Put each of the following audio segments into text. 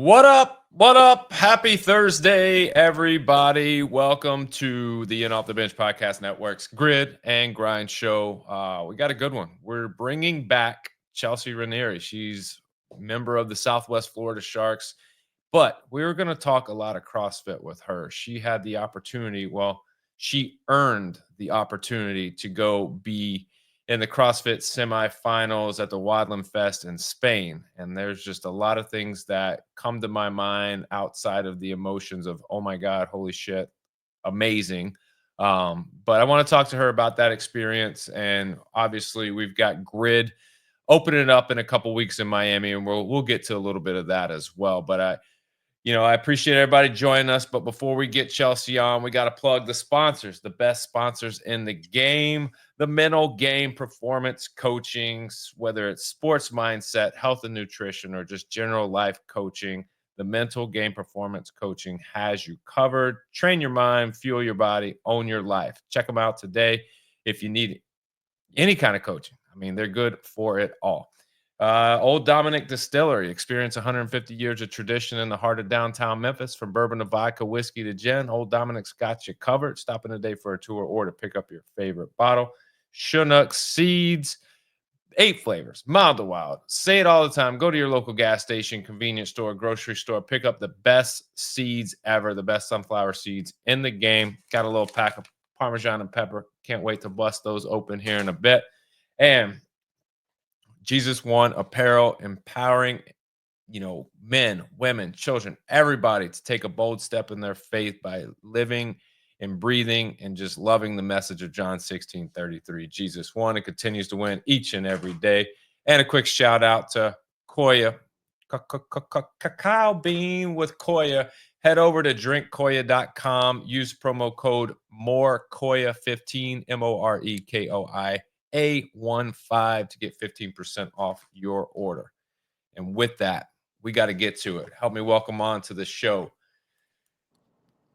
What up? What up? Happy Thursday, everybody. Welcome to the In Off the Bench Podcast Network's Grid and Grind Show. We got a good one. We're bringing back Chelsea Raineri. She's a member of the Southwest Florida Sharks, but we were going to talk a lot of CrossFit with her. She had the opportunity, she earned the opportunity to go be in the CrossFit semifinals at the Wodlandfest in Spain. And there's just a lot of things that come to my mind outside of the emotions of, oh my God, holy shit, amazing. But I want to talk to her about that experience. And obviously, we've got Grid opening it up in a couple weeks in Miami, and we'll get to a little bit of that as well. But I appreciate everybody joining us. But before we get Chelsea on, we got to plug the sponsors, the best sponsors in the game, the mental game performance coachings, whether it's sports mindset, health and nutrition, or just general life coaching. The mental game performance coaching has you covered. Train your mind, fuel your body, own your life. Check them out today if you need any kind of coaching. I mean, they're good for it all. Old Dominic Distillery, experience 150 years of tradition in the heart of downtown Memphis. From bourbon to vodka, whiskey to gin, Old Dominic's got you covered. Stop in today for a tour or to pick up your favorite bottle. Chinook Seeds, 8 flavors, mild to wild. Say it all the time. Go to your local gas station, convenience store, grocery store. Pick up the best seeds ever, the best sunflower seeds in the game. Got a little pack of Parmesan and pepper. Can't wait to bust those open here in a bit. And Jesus One Apparel, empowering, men, women, children, everybody to take a bold step in their faith by living and breathing and just loving the message of John 16:33. Jesus won and continues to win each and every day. And a quick shout out to Koya, Cacao Bean with Koya. Head over to drinkkoya.com. Use promo code MOREKOYA15, MOREKOIA15 to get 15% off your order. And with that, we got to get to it. Help me welcome on to the show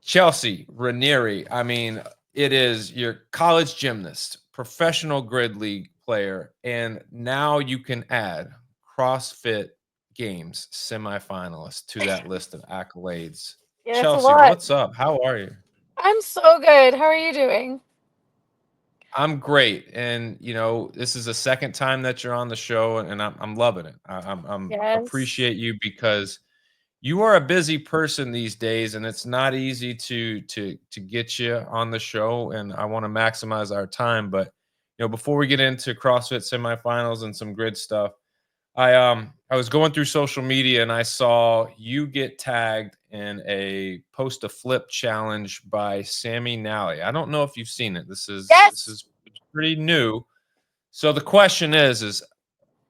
Chelsea Raineri. I mean, it is your college gymnast, professional grid league player, and now you can add CrossFit Games semifinalist to that list of accolades. Yeah, it's a Chelsea, lot. what's up? How are you? I'm so good. How are you doing? I'm great, and this is the second time that you're on the show, and I'm loving it. I'm Yes. appreciate you because you are a busy person these days, and it's not easy to get you on the show. And I want to maximize our time, but before we get into CrossFit semifinals and some grid stuff, I was going through social media and I saw you get tagged in a post a flip challenge by Sammy Nally. I don't know if you've seen it. This is this Yes, is pretty new. So the question is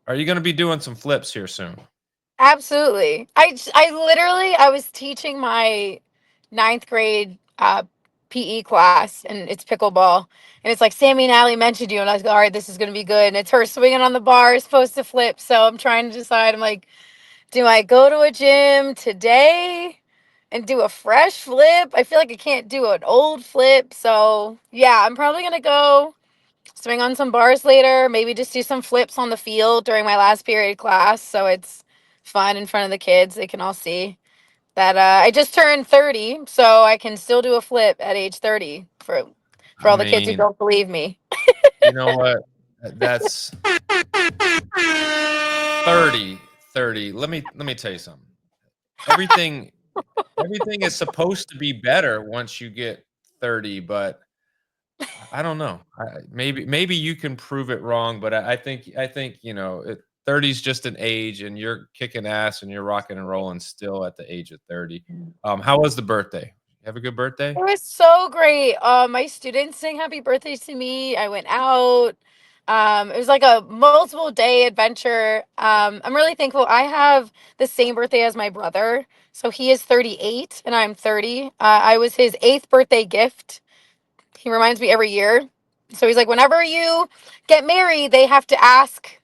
are you going to be doing some flips here soon? absolutely. I was teaching my ninth grade PE class, and it's pickleball. And it's like Sammy and Allie mentioned you, and I was like, all right, this is going to be good. And it's her swinging on the bar, supposed to flip. So I'm trying to decide. I'm like, do I go to a gym today and do a fresh flip? I feel like I can't do an old flip. So yeah, I'm probably going to go swing on some bars later, maybe just do some flips on the field during my last period class so it's fun in front of the kids. They can all see that I just turned 30, so I can still do a flip at age 30 for I all the kids who mean, don't believe me. you know what? That's 30, 30. Let me tell you something. Everything everything is supposed to be better once you get 30, but I don't know. Maybe you can prove it wrong, but I think 30 is just an age, and you're kicking ass and you're rocking and rolling still at the age of 30. How was the birthday? You have a good birthday? It was so great. My students sang happy birthday to me. I went out. It was like a multiple day adventure. I'm really thankful. I have the same birthday as my brother. So he is 38 and I'm 30. I was his eighth birthday gift. He reminds me every year. So he's like, whenever you get married, they have to ask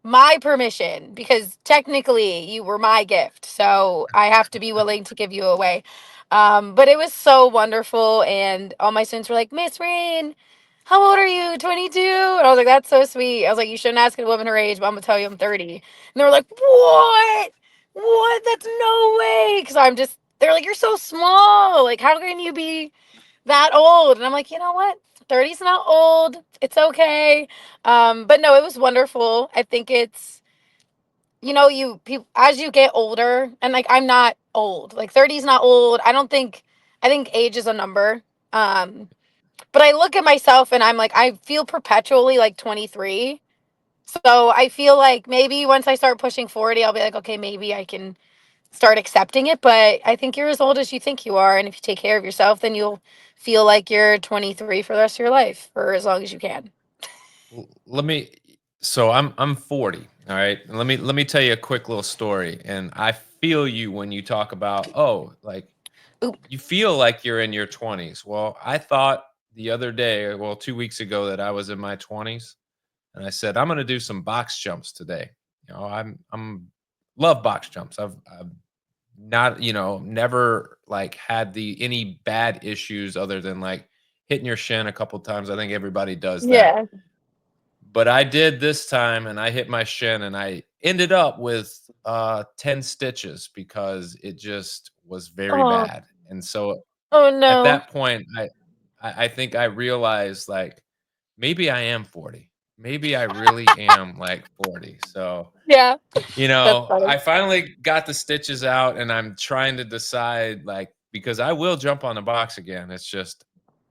my permission because technically you were my gift. So I have to be willing to give you away. But it was so wonderful. And all my students were like, Miss Rain, how old are you? 22? And I was like, that's so sweet. I was like, you shouldn't ask a woman her age, but I'm going to tell you I'm 30. And they were like, what? what? That's no way. Because they're like, you're so small. Like, how can you be that old? And I'm like, you know what? 30's not old. It's okay. But no, it was wonderful. I think it's, as you get older, and like, I'm not old. Like, 30's not old. I think age is a number. Um, but I look at myself and I'm like, I feel perpetually like 23. So I feel like maybe once I start pushing 40, I'll be like, okay, maybe I can start accepting it. But I think you're as old as you think you are. And if you take care of yourself, then you'll feel like you're 23 for the rest of your life for as long as you can. Let me. So I'm 40. All right. And let me tell you a quick little story. And I feel you when you talk about, oh, like Oop. you feel like you're in your 20s. Well, I thought the other day, well, 2 weeks ago, that I was in my 20s, and I said I'm going to do some box jumps today. I'm love box jumps. I've not, never like had the any bad issues other than like hitting your shin a couple times. I think everybody does that. Yeah. But I did this time and I hit my shin and I ended up with 10 stitches because it just was very Oh, bad. And so oh at no. that point I think I realized like maybe I am 40. Maybe I really am like 40. So Yeah. That's funny. I finally got the stitches out and I'm trying to decide like because I will jump on the box again. It's just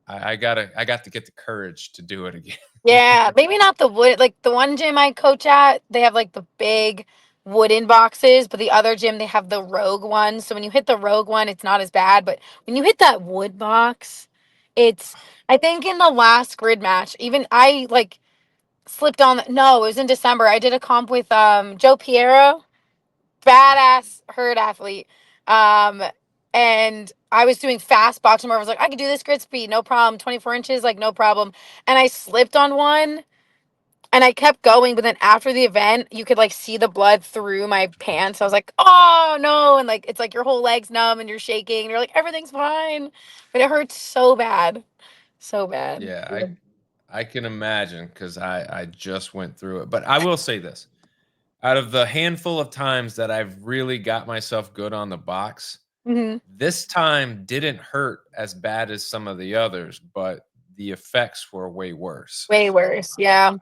I got to get the courage to do it again. Yeah, maybe not the wood. Like the one gym I coach at, they have like the big wooden boxes, but the other gym they have the rogue one. So when you hit the rogue one, it's not as bad. But when you hit that wood box, it's. I think in the last grid match, even I like slipped on. No, it was in December. I did a comp with Joe Piero, badass herd athlete. Um, and I was doing fast boxing where I was like, I could do this grid speed, no problem. 24 inches, like no problem. And I slipped on one and I kept going, but then after the event, you could like see the blood through my pants. I was like, oh no. And like, it's like your whole leg's numb and you're shaking. And you're like, everything's fine. But it hurts so bad. So bad. Yeah, I can imagine because I just went through it. But I will say this: out of the handful of times that I've really got myself good on the box, Hmm. this time didn't hurt as bad as some of the others, but the effects were way worse. Way So worse. Yeah.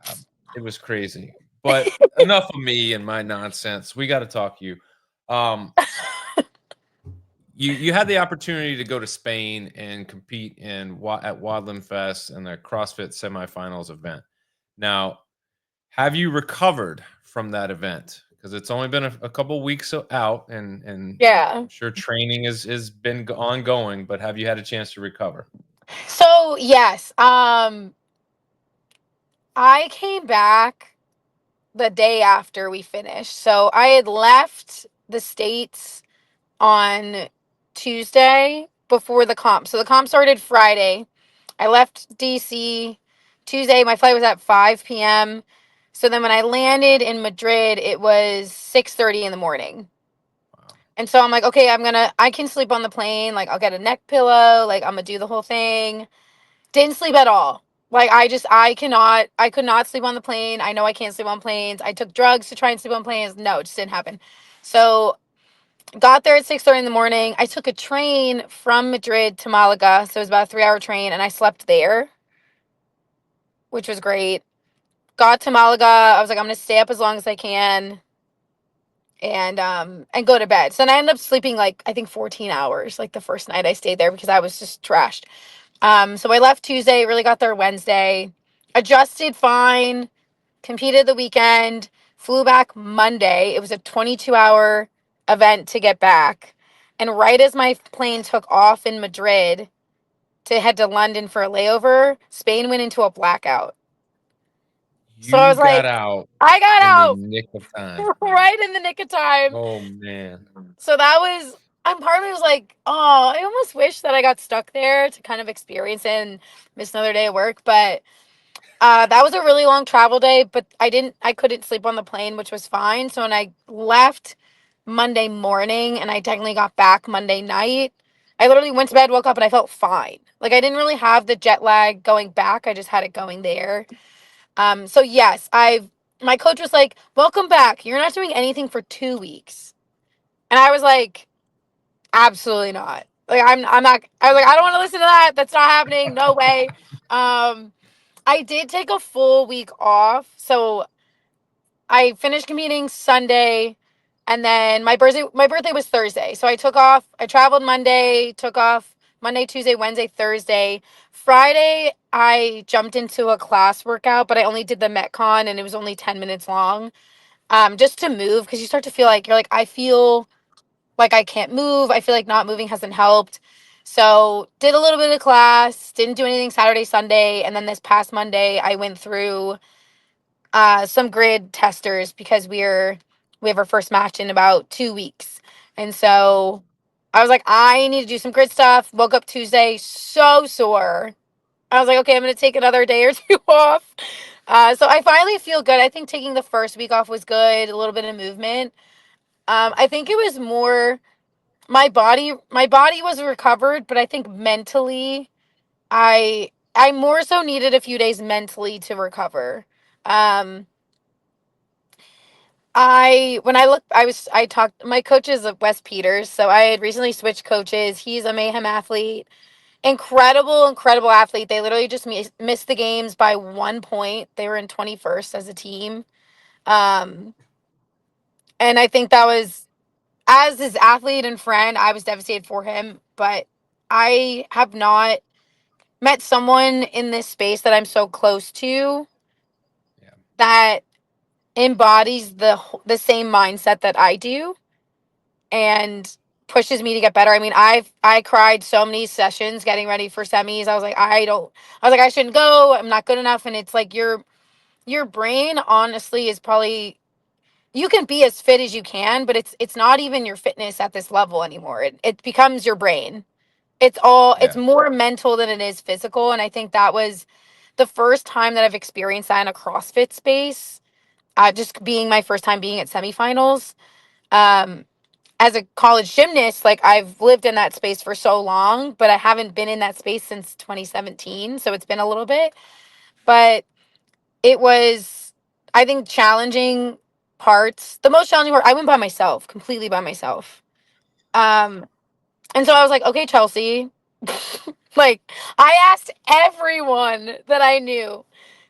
it was crazy. But enough of me and my nonsense. We got to talk you. Um, you had the opportunity to go to Spain and compete at Wodlandfest and the CrossFit semifinals event. Now, have you recovered from that event? Because it's only been a couple weeks out, and Yeah. I'm sure training is been ongoing. But have you had a chance to recover? So yes, I came back the day after we finished. So I had left the States on Tuesday before the comp. So the comp started Friday. I left DC Tuesday. My flight was at 5 p.m. So then when I landed in Madrid, it was 6:30 in the morning. Wow. And so I'm like, okay, I can sleep on the plane. Like, I'll get a neck pillow. Like, I'm going to do the whole thing. Didn't sleep at all. Like, I could not sleep on the plane. I know I can't sleep on planes. I took drugs to try and sleep on planes. No, it just didn't happen. So got there at 6:30 in the morning. I took a train from Madrid to Malaga. So it was about a 3 hour train and I slept there, which was great. Got to Malaga. I was like, I'm gonna stay up as long as I can and go to bed. So then I ended up sleeping like I think 14 hours, like the first night I stayed there because I was just trashed. So I left Tuesday, really got there Wednesday, adjusted fine, competed the weekend, flew back Monday. It was a 22-hour event to get back. And right as my plane took off in Madrid to head to London for a layover, Spain went into a blackout. So I You was got like, out I got in the out nick of time. right in the nick of time. Oh man. So that was, I'm part of me was like, oh, I almost wish that I got stuck there to kind of experience it and miss another day of work. But that was a really long travel day, but I couldn't sleep on the plane, which was fine. So when I left Monday morning and I technically got back Monday night, I literally went to bed, woke up, and I felt fine. Like I didn't really have the jet lag going back. I just had it going there. So yes, my coach was like, welcome back. You're not doing anything for 2 weeks. And I was like, absolutely not. Like I'm not. I was like, I don't want to listen to that. That's not happening. No way. Um, I did take a full week off, so I finished competing Sunday, and then my birthday was Thursday. So I took off. I traveled Monday, took off Monday, Tuesday, Wednesday, Thursday. Friday I jumped into a class workout, but I only did the Metcon and it was only 10 minutes long. Just to move, because you start to feel like you're like, I feel like I can't move. I feel like not moving hasn't helped. So did a little bit of class, didn't do anything Saturday, Sunday, and then this past Monday I went through some grid testers because we have our first match in about 2 weeks. And so I was like, I need to do some grid stuff. Woke up Tuesday so sore. I was like, okay, I'm gonna take another day or two off. So I finally feel good. I think taking the first week off was good, a little bit of movement. I think it was more my body was recovered, but I think mentally I more so needed a few days mentally to recover. Um, I when I look I talked my coach is Wes Peters, so I had recently switched coaches. He's a mayhem athlete. Incredible athlete. They literally just missed the games by 1 point. They were in 21st as a team. Um and I think that was, as his athlete and friend, I was devastated for him, but I have not met someone in this space that I'm so close to Yeah. that embodies the same mindset that I do and pushes me to get better. I mean, I cried so many sessions getting ready for semis. I was like, I shouldn't go. I'm not good enough. And it's like your brain honestly is probably, you can be as fit as you can, but it's not even your fitness at this level anymore. It becomes your brain. It's Yeah. more mental than it is physical. And I think that was the first time that I've experienced that in a CrossFit space. Just being my first time being at semifinals. Um, as a college gymnast, like I've lived in that space for so long, but I haven't been in that space since 2017. So it's been a little bit, but it was, I think, challenging parts. The most challenging part, I went by myself, completely by myself. Um, and so I was like, okay, Chelsea, like I asked everyone that I knew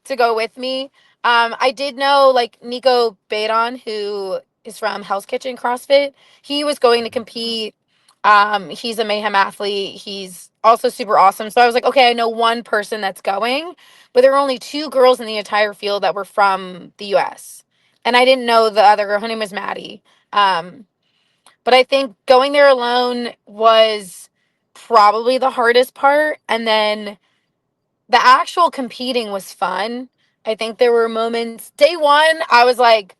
to go with me. I did know like Nico Baydon, who is from Hell's Kitchen CrossFit. He was going to Mhm. compete. He's a mayhem athlete. He's also super awesome. So I was like, okay, I know one person that's going, but there were only two girls in the entire field that were from the US. And I didn't know the other girl. Her name was Maddie. Um, but I think going there alone was probably the hardest part. And then the actual competing was fun. I think there were moments. Day one, I was like,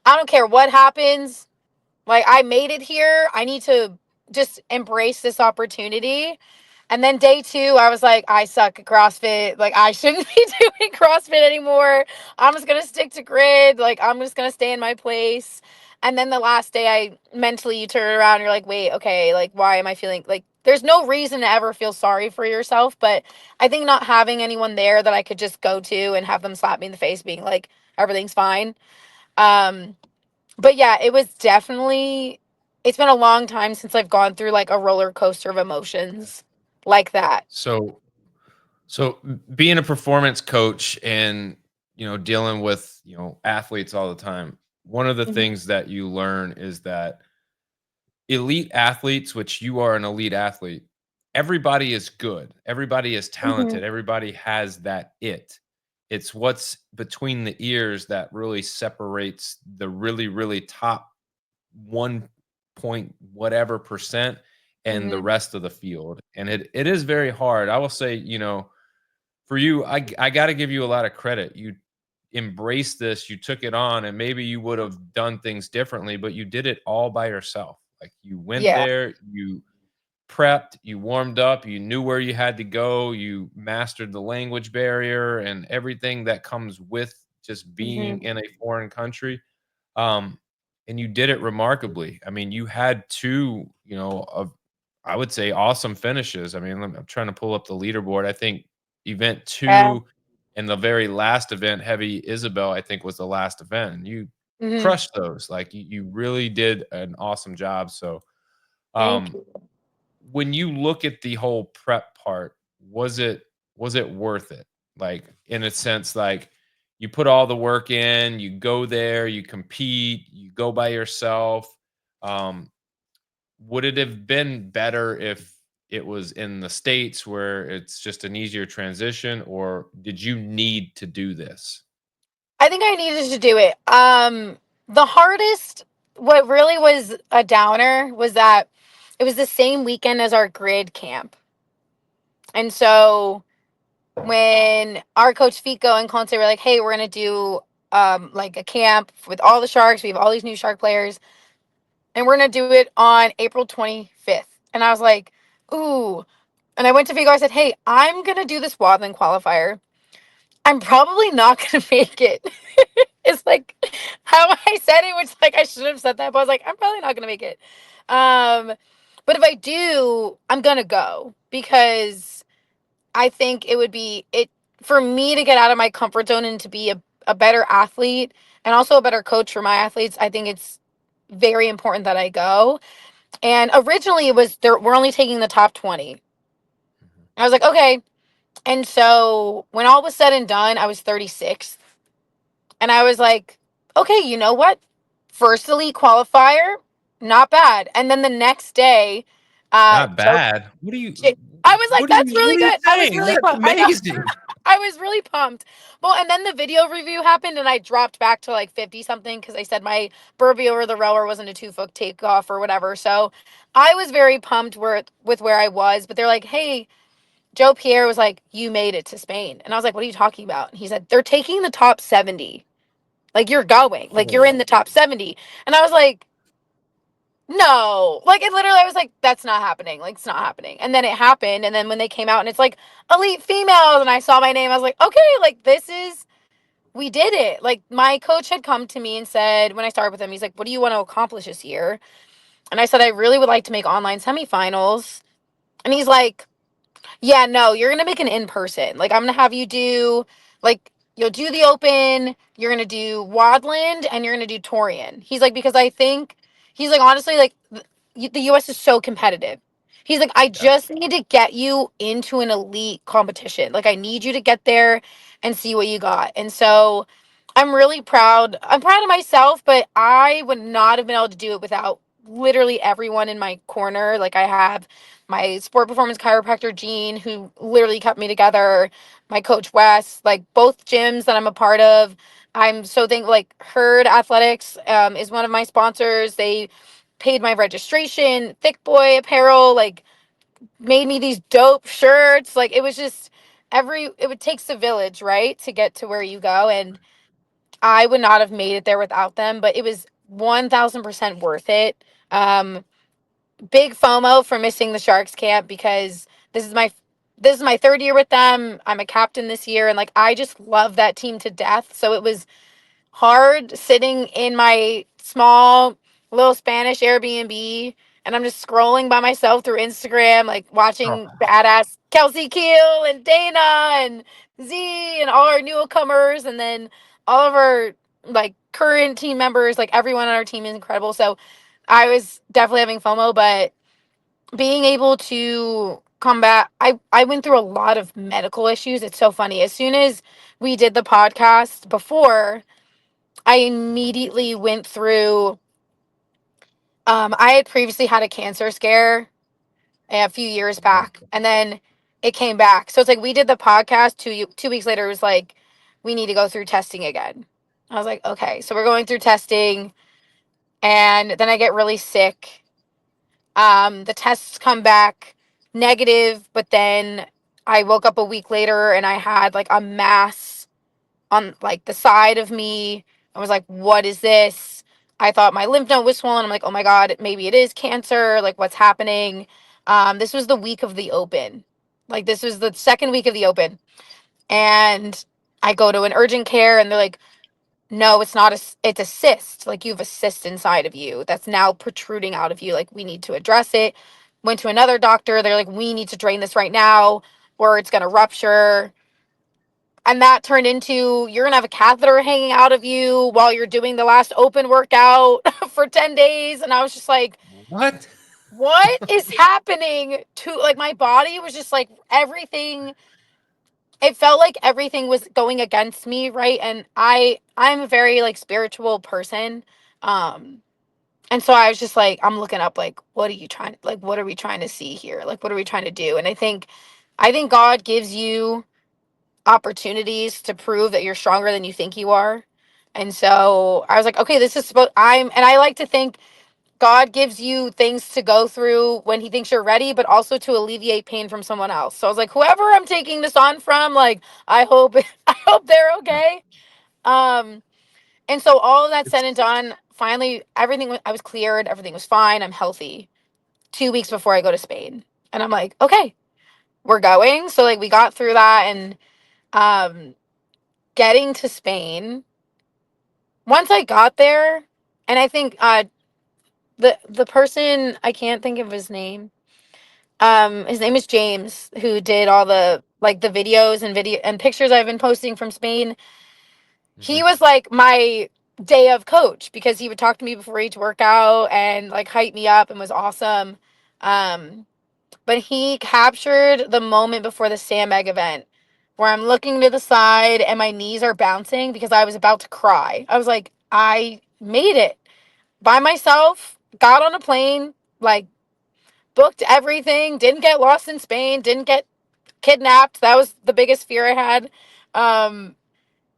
I don't care what happens. Like, I made it here. I need to just embrace this opportunity. And then day two, I was like, I suck at CrossFit. Like, I shouldn't be doing CrossFit anymore. I'm just going to stick to grid. Like, I'm just going to stay in my place. And then the last day, I mentally, you turn around and you're like, wait, okay, like, why am I feeling like there's no reason to ever feel sorry for yourself? But I think not having anyone there that I could just go to and have them slap me in the face, being like, everything's fine. Um, but yeah, it was definitely, it's been a long time since I've gone through like a roller coaster of emotions like that. So being a performance coach and dealing with athletes all the time, one of the Mhm. things that you learn is that elite athletes, which you are an elite athlete, everybody is good, everybody is Mhm. talented, everybody has that it's what's between the ears that really separates the really really top 1 point whatever percent and the Mhm. rest of the field. And it is very hard. I will say, for you, I got to give you a lot of credit. You embraced this, you took it on, and maybe you would have done things differently, but you did it all by yourself. Like you went Yeah. there, you prepped, you warmed up, you knew where you had to go, you mastered the language barrier and everything that comes with just being Mhm. in a foreign country. Um, and you did it remarkably. I mean, you had two, of I would say awesome finishes. I mean, I'm trying to pull up the leaderboard. I think event Yeah. two and the very last event, Heavy Isabel, I think was the last event. And you Hmm. crushed those. Like you really did an awesome job. So Thank um you. when you look at the whole prep part, was it was it worth it? Like in a sense, like you put all the work in, you go there, you compete, you go by yourself. Um, would it have been better if it was in the States where it's just an easier transition, or did you need to do this? I think I needed to do it. The hardest, what really was a downer was that it was the same weekend as our grid camp. And so when our coach Fico and Conte were like, "Hey, we're gonna do like a camp with all the sharks. We have all these new shark players, and we're gonna do it on April 25th." And I was like, "Ooh." And I went to Fico. I said, "Hey, I'm gonna do this Wadland qualifier. I'm probably not gonna make it." It's like how I said it, which like I should have said that, but I was like, I'm probably not gonna make it. Um, but if I do, I'm gonna go because I think it would be it for me to get out of my comfort zone and to be a better athlete and also a better coach for my athletes. I think it's very important that I go. And originally it was there we're only taking the top 20. Mhm. I was like, okay. And so when all was said and done, I was 36th. And I was like, okay, you know what? First elite qualifier, not bad. And then the next day, Not Joe, bad. What are you? I was like, that's really What are you good. I was saying? really That's pumped. I know. amazing. I was really pumped. Well, and then the video review happened, and I dropped back to like 50 something because they said my burpee over the rower wasn't a 2 foot takeoff or whatever. So I was very pumped with where I was. But they're like, hey, Joe Pierre was like, you made it to Spain. And I was like, what are you talking about? And he said, they're taking the top 70. Like you're going, like you're in the Oh, top 70. And I was like, no, like it literally, I was like, that's not happening. Like it's not happening. And then it happened. And then when they came out and it's like elite females and I saw my name, I was like, okay, like this is, we did it. Like my coach had come to me and said, when I started with him, he's like, what do you want to accomplish this year? And I said, I really would like to make online semifinals. And he's like, yeah, no, you're gonna make an in person. Like I'm gonna have you do like you'll do the open, you're gonna do Wadland, and you're gonna do Torian. He's like, because I think he's like honestly like the US is so competitive. He's like, I yeah. just need to get you into an elite competition. Like I need you to get there and see what you got. And so I'm really proud. I'm proud of myself, but I would not have been able to do it without literally everyone in my corner. Like I have my sport performance chiropractor Gene, who literally kept me together, my coach Wes, like both gyms that I'm a part of. I'm so thankful. Like Herd Athletics is one of my sponsors. They paid my registration. Thick Boy Apparel like made me these dope shirts. Like it was just it would take a village, right, to get to where you go. And I would not have made it there without them, but it was 1000% worth it. Um, Big FOMO for missing the Sharks camp because this is my this is my third year with them. I'm a captain this year and like I just love that team to death. So it was hard sitting in my small little Spanish Airbnb and I'm just scrolling by myself through Instagram, like Oh, watching badass Kelsey Keel and Dana and Z and all our newcomers and then all of our like current team members, like everyone on our team is incredible. So I was definitely having FOMO, but being able to combat I went through a lot of medical issues. It's so funny. As soon as we did the podcast before, I immediately went through I had previously had a cancer scare a few years back and then it came back. So it's like we did the podcast 2 weeks later it was like we need to go through testing again. I was like, okay. So we're going through testing and then I get really sick. The tests come back negative, but then I woke up a week later and I had like a mass on like the side of me. I was like, what is this? I thought my lymph node was swollen. I'm like, oh my God, maybe it is cancer. Like, what's happening? This was the week of the open. Like, this was the second week of the open. And I go to an urgent care and they're like, no, it's not it's a cyst. Like you have a cyst inside of you that's now protruding out of you. Like we need to address it. Went to another doctor. They're like, we need to drain this right now or it's going to rupture. And that turned into you're going to have a catheter hanging out of you while you're doing the last open workout for 10 days. And I was just like, What? what is happening to, like, my body was just like everything. It felt like everything was going against me, right? And I'm a very like spiritual person. Um and so I was just like, I'm looking up, like, what are you trying, like, what are we trying to see here? Like, what are we trying to do? And I think God gives you opportunities to prove that you're stronger than you think you are. And so I was like, okay, this is supposed, and I like to think God gives you things to go through when he thinks you're ready, but also to alleviate pain from someone else. So I was like, whoever I'm taking this on from, like, I hope, I hope they're okay. Um, and so all of that said and It's done, finally, I was cleared. Everything was fine. I'm healthy 2 weeks before I go to Spain. And I'm like, okay, we're going. So like we got through that, and um, getting to Spain, once I got there, and I think the person, I can't think of his name is James, who did all the like the videos and video and pictures I've been posting from Spain. He Mhm. was like my day of coach because he would talk to me before each workout and like hype me up and was awesome. Um, but he captured the moment before the sandbag event where I'm looking to the side and my knees are bouncing because I was about to cry. I was like, I made it by myself, got on a plane, like booked everything, didn't get lost in Spain, didn't get kidnapped. That was the biggest fear I had. Um,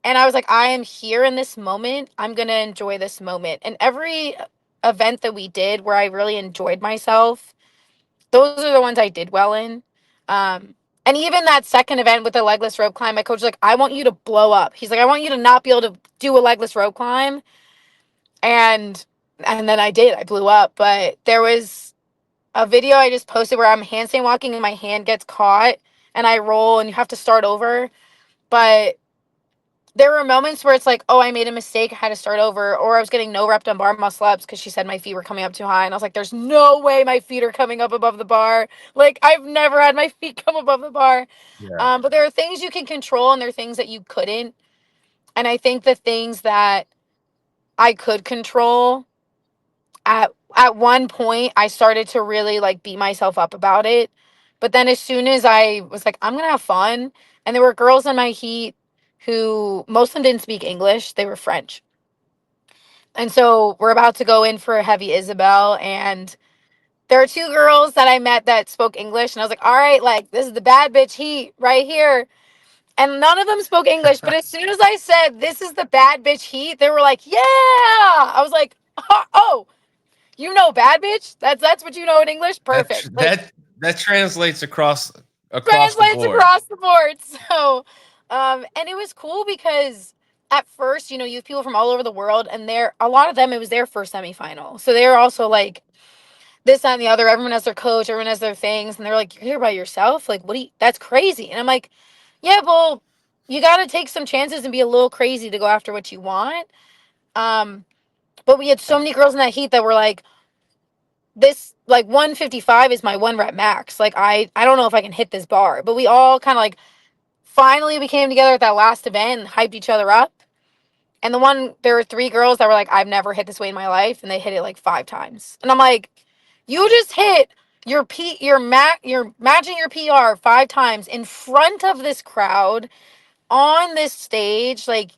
and I was like, I am here in this moment. I'm going to enjoy this moment. And every event that we did where I really enjoyed myself, those are the ones I did well in. Um, and even that second event with the legless rope climb, my coach was like, I want you to blow up. He's like, I want you to not be able to do a legless rope climb. And and then I did. I blew up. But there was a video I just posted where I'm handstand walking and my hand gets caught and I roll and you have to start over. But there were moments where it's like, oh, I made a mistake, I had to start over, or I was getting no rep on bar muscle ups because she said my feet were coming up too high, and I was like, there's no way my feet are coming up above the bar. Like I've never had my feet come above the bar. Yeah. But there are things you can control, and there are things that you couldn't. And I think the things that I could control, at one point I started to really like beat myself up about it. But then as soon as I was like, I'm gonna have fun, and there were girls in my heat who most of them didn't speak English, they were French. And so we're about to go in for a heavy Isabel, and there are two girls that I met that spoke English, and I was like, all right, like this is the bad bitch heat right here. And none of them spoke English, but as soon as I said this is the bad bitch heat, they were like, yeah. I was like, oh, you know bad bitch? That's what you know in English? That Perfect. Like that translates across the translates board. across the board. So and it was cool because at first, you have people from all over the world, and a lot of them, it was their first semifinal. So they're also like this, that, and the other. Everyone has their coach, everyone has their things, and they're like, you're here by yourself? Like, what do you, that's crazy. And I'm like, yeah, well, you gotta take some chances and be a little crazy to go after what you want. Um, but we had so many girls in that heat that were like, this like 155 is my one rep max. Like I don't know if I can hit this bar. But we all kind of like finally we came together at that last event and hyped each other up. And there were three girls that were like, I've never hit this weight in my life, and they hit it like 5 times. And I'm like, you just hit you're matching your PR 5 times in front of this crowd on this stage. Like,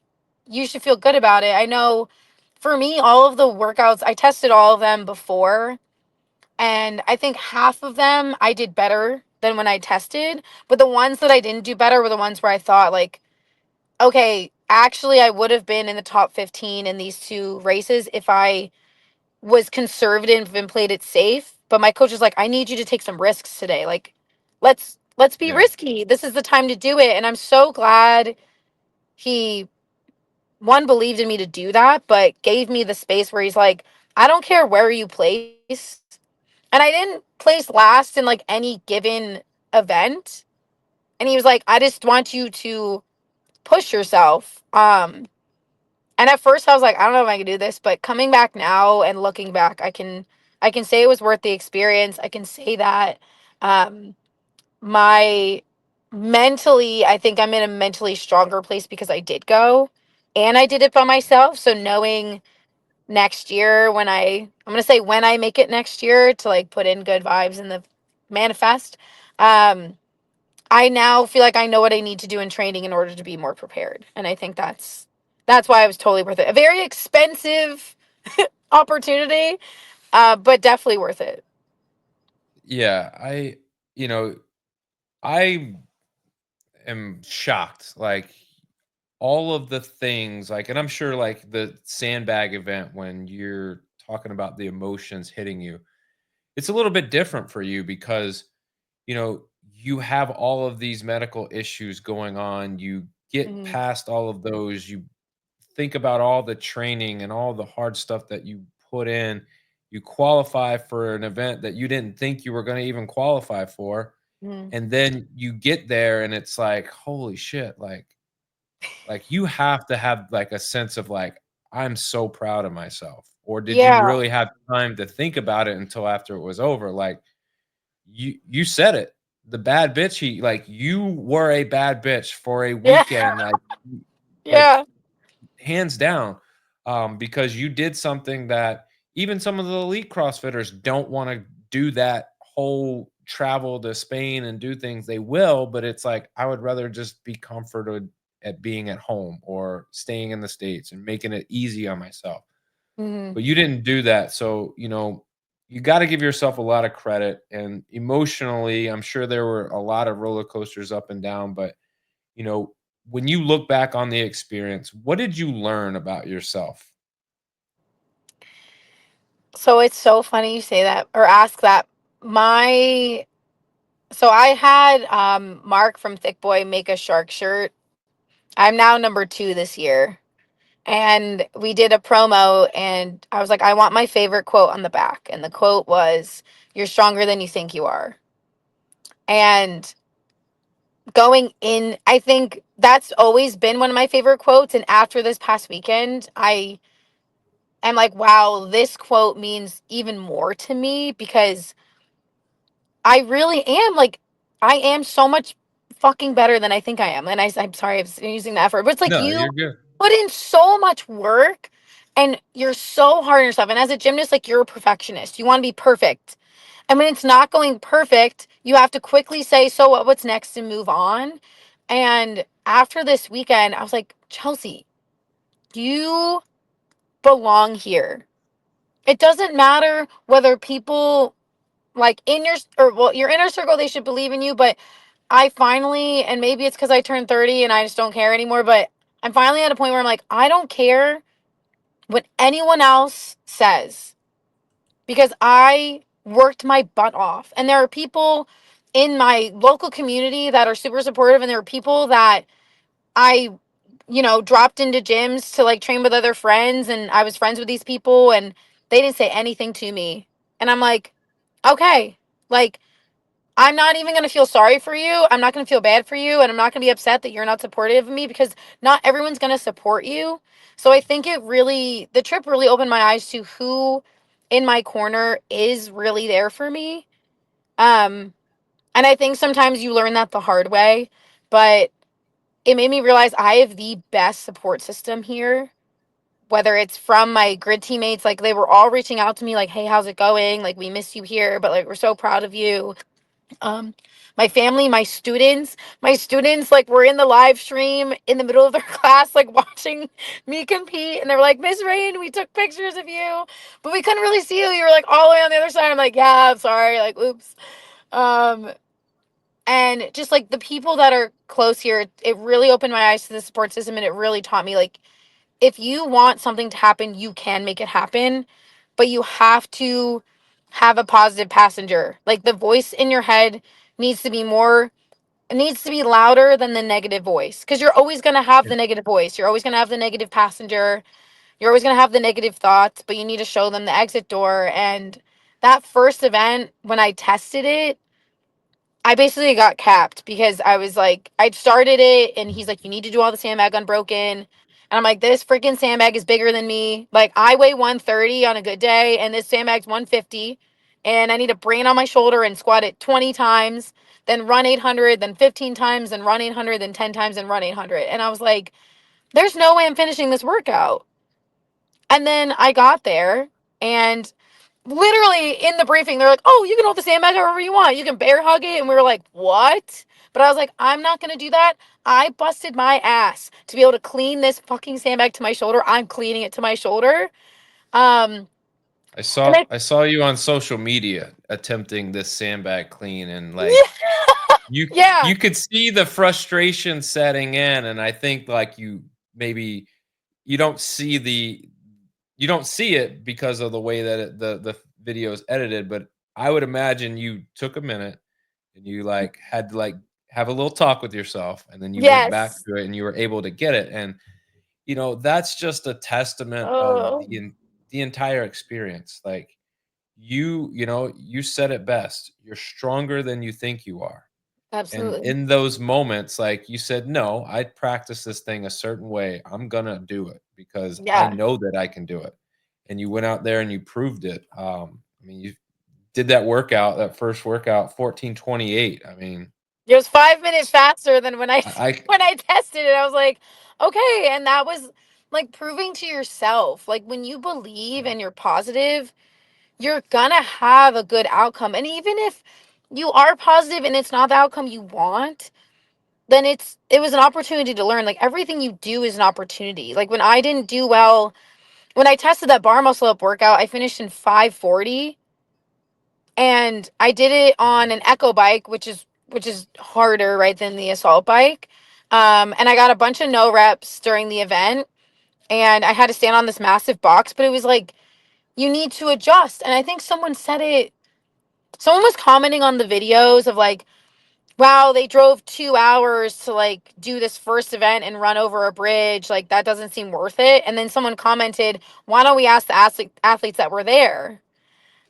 you should feel good about it. I know for me, all of the workouts, I tested all of them before, and I think half of them I did better than when I tested. But the ones that I didn't do better were the ones where I thought, like, okay, actually, I would have been in the top 15 in these two races if I was conservative and played it safe. But my coach was like, I need you to take some risks today. Like, let's be Yeah. risky. This is the time to do it. And I'm so glad he one believed in me to do that, but gave me the space where he's like, I don't care where you place. And I didn't place last in like any given event. And he was like, I just want you to push yourself. And at first I was like, I don't know if I can do this, but coming back now and looking back, I can say it was worth the experience. I can say that um my mentally, I think I'm in a mentally stronger place because I did go and I did it by myself. So knowing next year I'm going to say when I make it next year to like put in good vibes in the manifest, um, I now feel like I know what I need to do in training in order to be more prepared. And I think that's why it was totally worth it. A very expensive opportunity, but definitely worth it. Yeah, you know, I am shocked. Like all of the things, like, and I'm sure like the sandbag event when you're talking about the emotions hitting you, it's a little bit different for you because you have all of these medical issues going on. You get Hmm. past all of those. You think about all the training and all the hard stuff that you put in. You qualify for an event that you didn't think you were going to even qualify for. Hmm. And then you get there and it's like, holy shit, like you have to have like a sense of like, I'm so proud of myself. Or did you Yeah. really have time to think about it until after it was over? Like you said it. The bad bitch, you were a bad bitch for a Yeah. weekend, like Yeah. hands down, because you did something that even some of the elite CrossFitters don't want to do, that whole travel to Spain and do things. They will, but it's like I would rather just be comforted at being at home or staying in the States and making it easy on myself. Hmm. But you didn't do that. So, you got to give yourself a lot of credit. And emotionally, I'm sure there were a lot of roller coasters up and down. But, you know, when you look back on the experience, what did you learn about yourself? So it's so funny you say that or ask that. My So I had Mark from Thick Boy make a shark shirt. I'm now number 2 this year. And we did a promo and I was like, I want my favorite quote on the back. And the quote was, "You're stronger than you think you are." And going in, I think that's always been one of my favorite quotes. And after this past weekend, I am like, wow, this quote means even more to me because I really am like, I am so much fucking better than I think I am. And I'm sorry, I'm using that word, but it's like No, you you're good. put in so much work and you're so hard on yourself. And as a gymnast, like you're a perfectionist. You want to be perfect. And when it's not going perfect, you have to quickly say, so what, what's next and move on. And after this weekend, I was like, Chelsea, you belong here. It doesn't matter whether people like in your or well your inner circle they should believe in you, but I finally, and maybe it's because I turned 30 and I just don't care anymore, but I'm finally at a point where I'm like, I don't care what anyone else says because I worked my butt off. And there are people in my local community that are super supportive, and there are people that I, dropped into gyms to like train with other friends, and I was friends with these people, and they didn't say anything to me. And I'm like, okay, like, I'm not even going to feel sorry for you. I'm not going to feel bad for you. And I'm not going to be upset that you're not supportive of me because not everyone's going to support you. So I think the trip really opened my eyes to who in my corner is really there for me. Um, and I think sometimes you learn that the hard way, but it made me realize I have the best support system here. Whether it's from my grid teammates, like they were all reaching out to me, like, "Hey, how's it going? Like, we miss you here, but like, we're so proud of you." um my family, my students like were in the live stream in the middle of their class like watching me compete, and they were like, "Miss Rain, we took pictures of you but we couldn't really see you were like all the way on the other side." I'm like, "Yeah, I'm sorry, like, oops." um and just like the people that are close here, it really opened my eyes to the support system, and it really taught me like if you want something to happen, you can make it happen, but you have to have a positive passenger. Like the voice in your head needs to be more, it needs to be louder than the negative voice because you're always going to have Yeah. the negative voice. You're always going to have the negative passenger. You're always going to have the negative thoughts, but you need to show them the exit door. And that first event, when I tested it, I basically got capped because I was like, I started it and he's like, "You need to do all the sandbag unbroken." And I'm like, "This freaking sandbag is bigger than me. Like, I weigh 130 on a good day and this sandbag's 150. and I need to bring it on my shoulder and squat it 20 times, then run 800, then 15 times, then run 800, then 10 times, and run 800. And I was like, there's no way I'm finishing this workout. And then I got there, and literally in the briefing, they're like, oh, you can hold the sandbag however you want. You can bear hug it. And we were like, what? But I was like, I'm not going to do that. I busted my ass to be able to clean this fucking sandbag to my shoulder. I'm cleaning it to my shoulder. Um, I and saw I saw you on social media attempting this sandbag clean, and like you yeah, you could see the frustration setting in, and I think like you maybe you don't see the you don't see it because of the way that the video is edited, but I would imagine you took a minute and you like had to like have a little talk with yourself, and then you went back yes. to it and you were able to get it. And that's just a testament of Oh, the entire experience. Like you said it best. You're stronger than you think you are. And absolutely. in those moments, like you said, no, I practice this thing a certain way. I'm gonna do it because I Yeah. know that I can do it. And you went out there and you proved it. I mean, you did that workout, that first workout, 14:28. I mean, It was 5 minutes faster than when I I when I tested it. I was like, okay, and that was like proving to yourself, like when you believe and you're positive, you're gonna have a good outcome. And even if you are positive and it's not the outcome you want, then it was an opportunity to learn. Like everything you do is an opportunity. Like when I didn't do well, when I tested that bar muscle up workout, I finished in 540, and I did it on an echo bike, which is harder, right, than the assault bike. And I got a bunch of no reps during the event, and I had to stand on this massive box, but it was like you need to adjust. And I think someone said it. Someone was commenting on the videos of like, wow, they drove 2 hours to like do this first event and run over a bridge. Like that doesn't seem worth it. And then someone commented, why don't we ask the athletes that were there?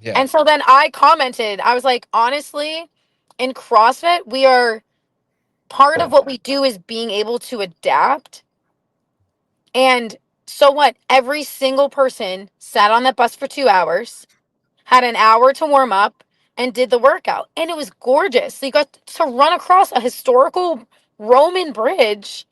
yeah, And so then I commented, I was like, honestly, in CrossFit, we are part of what we do is being able to adapt. And so what? Every single person sat on that bus for 2 hours, had an hour to warm up, and did the workout. And it was gorgeous. So you got to run across a historical Roman bridge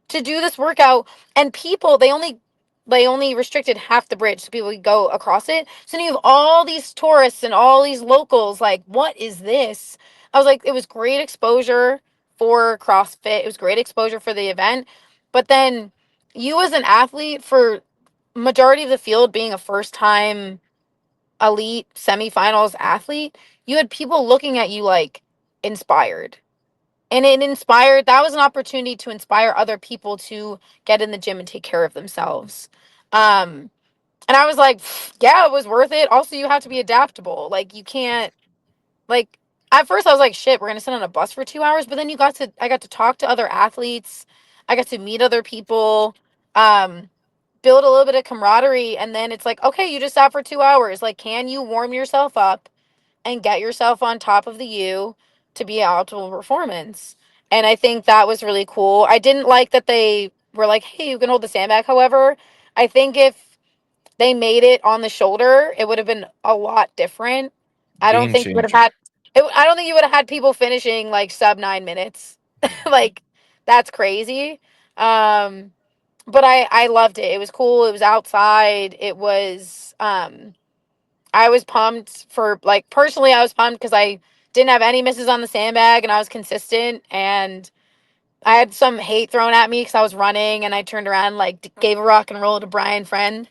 to do this workout, and people they only restricted half the bridge so people could go across it. So you have all these tourists and all these locals like, what is this? I was like, it was great exposure for CrossFit, it was great exposure for the event. But then you as an athlete, for majority of the field being a first time elite semifinals athlete, you had people looking at you like inspired, and it inspired, that was an opportunity to inspire other people to get in the gym and take care of themselves. And I was like, yeah, it was worth it. Also, you have to be adaptable. Like you can't, like, at first I was like, shit, we're gonna sit on a bus for 2 hours. But then I got to talk to other athletes, I got to meet other people, um build a little bit of camaraderie. And then it's like, okay, you just sat for 2 hours, like, can you warm yourself up and get yourself on top of the U to be an optimal performance? And I think that was really cool. I didn't like that they were like, hey, you can hold the sandbag. However, I think if they made it on the shoulder, it would have been a lot different. I don't game think you would have changer. had I don't think you would have had people finishing like sub 9 minutes. Like that's crazy. Um, but I loved it. It was cool. It was outside. It was I was pumped for, like, personally, I was pumped because I didn't have any misses on the sandbag and I was consistent. And I had some hate thrown at me because I was running and I turned around, like, gave a rock and roll to Brian Friend.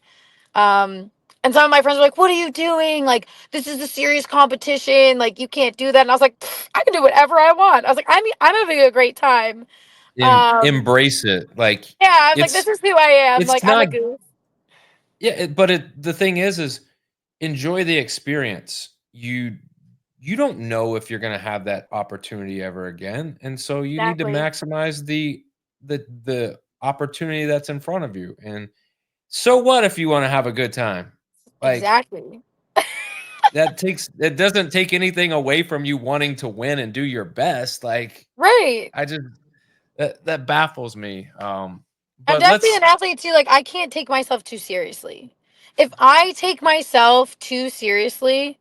And some of my friends were like, what are you doing? Like, this is a serious competition. Like, you can't do that. And I was like, I can do whatever I want. I was like, I'm having a great time. Embrace it. Like Yeah, I was like, this it's is who I am. it's Like, I'm a not goof. yeah, the thing is enjoy the experience. You don't know if you're gonna have that opportunity ever again, and so you need to Exactly. maximize the opportunity that's in front of you. And so what if you wanna have a good time? Like, Exactly. it doesn't take anything away from you wanting to win and do your best. Like, Right. I just that baffles me. I'm But definitely let's an athlete too. Like I can't take myself too seriously. If I take myself too seriously,